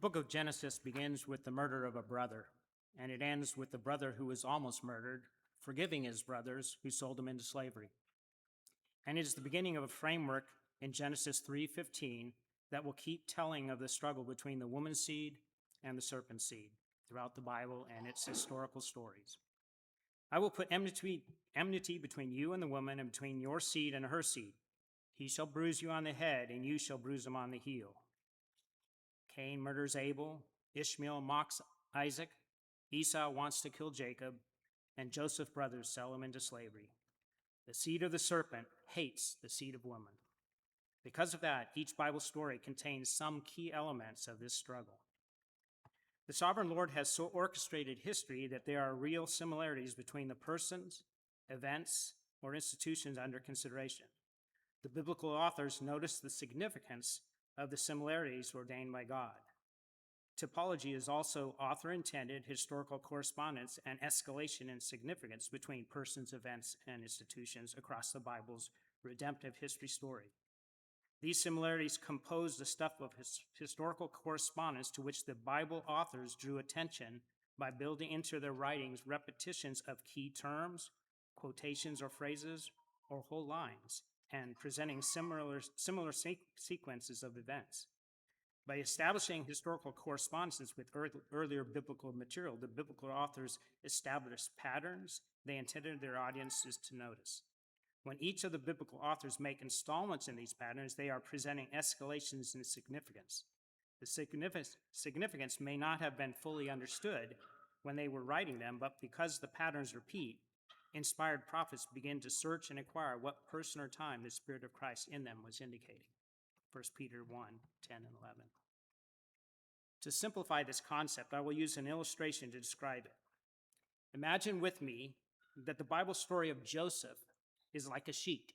book of Genesis begins with the murder of a brother, and it ends with the brother who was almost murdered, forgiving his brothers who sold him into slavery. And it is the beginning of a framework in Genesis 3:15 that will keep telling of the struggle between the woman's seed and the serpent's seed throughout the Bible and its historical stories. I will put enmity between you and the woman, and between your seed and her seed. He shall bruise you on the head, and you shall bruise him on the heel. Cain murders Abel, Ishmael mocks Isaac, Esau wants to kill Jacob, and Joseph's brothers sell him into slavery. The seed of the serpent hates the seed of woman. Because of that, each Bible story contains some key elements of this struggle. The sovereign Lord has so orchestrated history that there are real similarities between the persons, events, or institutions under consideration. The biblical authors notice the significance of the similarities ordained by God. Typology is also author-intended historical correspondence and escalation in significance between persons, events, and institutions across the Bible's redemptive history story. These similarities compose the stuff of historical correspondence to which the Bible authors drew attention by building into their writings repetitions of key terms, quotations or phrases, or whole lines, and presenting similar sequences of events. By establishing historical correspondences with earlier biblical material, the biblical authors established patterns they intended their audiences to notice. When each of the biblical authors make installments in these patterns, they are presenting escalations in significance. The significance may not have been fully understood when they were writing them, but because the patterns repeat, inspired prophets begin to search and inquire what person or time the Spirit of Christ in them was indicating. 1 Peter 1:10 and 11. To simplify this concept, I will use an illustration to describe it. Imagine with me that the Bible story of Joseph is like a sheet,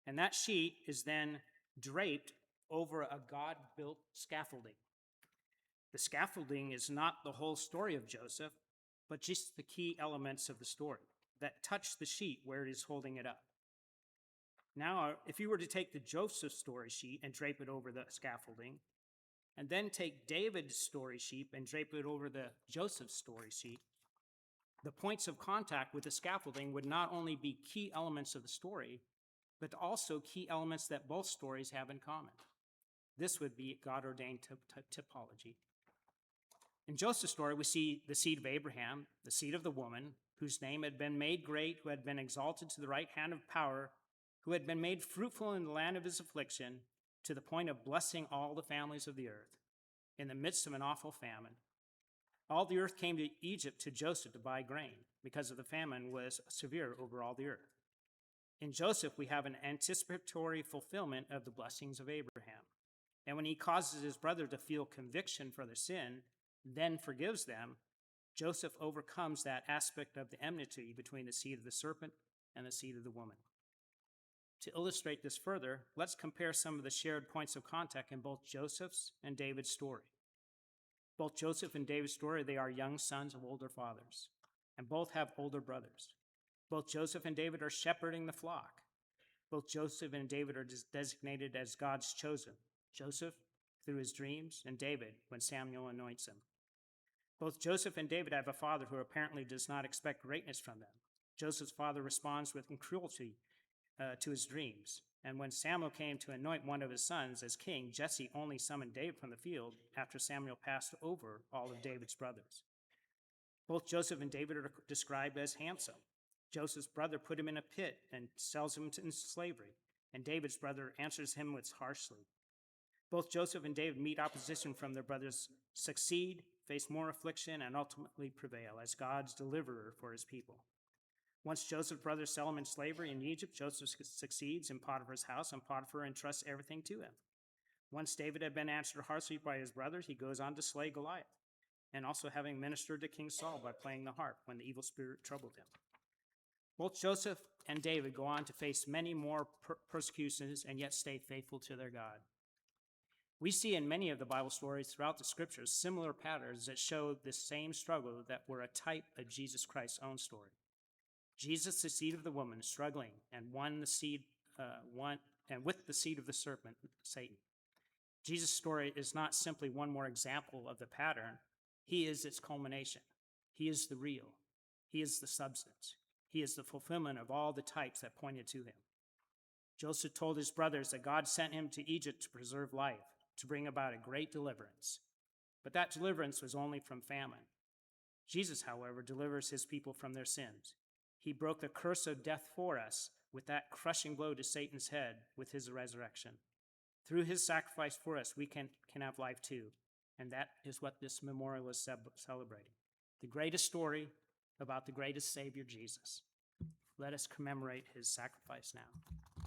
and that sheet is then draped over a God-built scaffolding. The scaffolding is not the whole story of Joseph, but just the key elements of the story that touch the sheet where it is holding it up. Now, if you were to take the Joseph story sheet and drape it over the scaffolding, and then take David's story sheet and drape it over the Joseph story sheet, the points of contact with the scaffolding would not only be key elements of the story, but also key elements that both stories have in common. This would be God-ordained typology. In Joseph's story, we see the seed of Abraham, the seed of the woman, whose name had been made great, who had been exalted to the right hand of power, who had been made fruitful in the land of his affliction, to the point of blessing all the families of the earth. In the midst of an awful famine, all the earth came to Egypt to Joseph to buy grain, because of the famine was severe over all the earth. In Joseph, we have an anticipatory fulfillment of the blessings of Abraham. And when he causes his brother to feel conviction for their sin, then forgives them, Joseph overcomes that aspect of the enmity between the seed of the serpent and the seed of the woman. To illustrate this further, let's compare some of the shared points of contact in both Joseph's and David's story. Both Joseph and David's story, they are young sons of older fathers, and both have older brothers. Both Joseph and David are shepherding the flock. Both Joseph and David are designated as God's chosen. Joseph through his dreams, and David when Samuel anoints him. Both Joseph and David have a father who apparently does not expect greatness from them. Joseph's father responds with cruelty to his dreams. And when Samuel came to anoint one of his sons as king, Jesse only summoned David from the field after Samuel passed over all of David's brothers. Both Joseph and David are described as handsome. Joseph's brother put him in a pit and sells him into slavery, and David's brother answers him with harshly. Both Joseph and David meet opposition from their brothers, succeed, face more affliction, and ultimately prevail as God's deliverer for his people. Once Joseph's brothers sell him in slavery in Egypt, Joseph succeeds in Potiphar's house, and Potiphar entrusts everything to him. Once David had been answered harshly by his brothers, he goes on to slay Goliath, and also having ministered to King Saul by playing the harp when the evil spirit troubled him. Both Joseph and David go on to face many more persecutions and yet stay faithful to their God. We see in many of the Bible stories throughout the scriptures similar patterns that show the same struggle that were a type of Jesus Christ's own story. Jesus, the seed of the woman, struggling and with the seed of the serpent, Satan. Jesus' story is not simply one more example of the pattern. He is its culmination. He is the real. He is the substance. He is the fulfillment of all the types that pointed to him. Joseph told his brothers that God sent him to Egypt to preserve life, to bring about a great deliverance. But that deliverance was only from famine. Jesus, however, delivers his people from their sins. He broke the curse of death for us with that crushing blow to Satan's head with his resurrection. Through his sacrifice for us, we can have life too. And that is what this memorial is celebrating. The greatest story about the greatest Savior, Jesus. Let us commemorate his sacrifice now.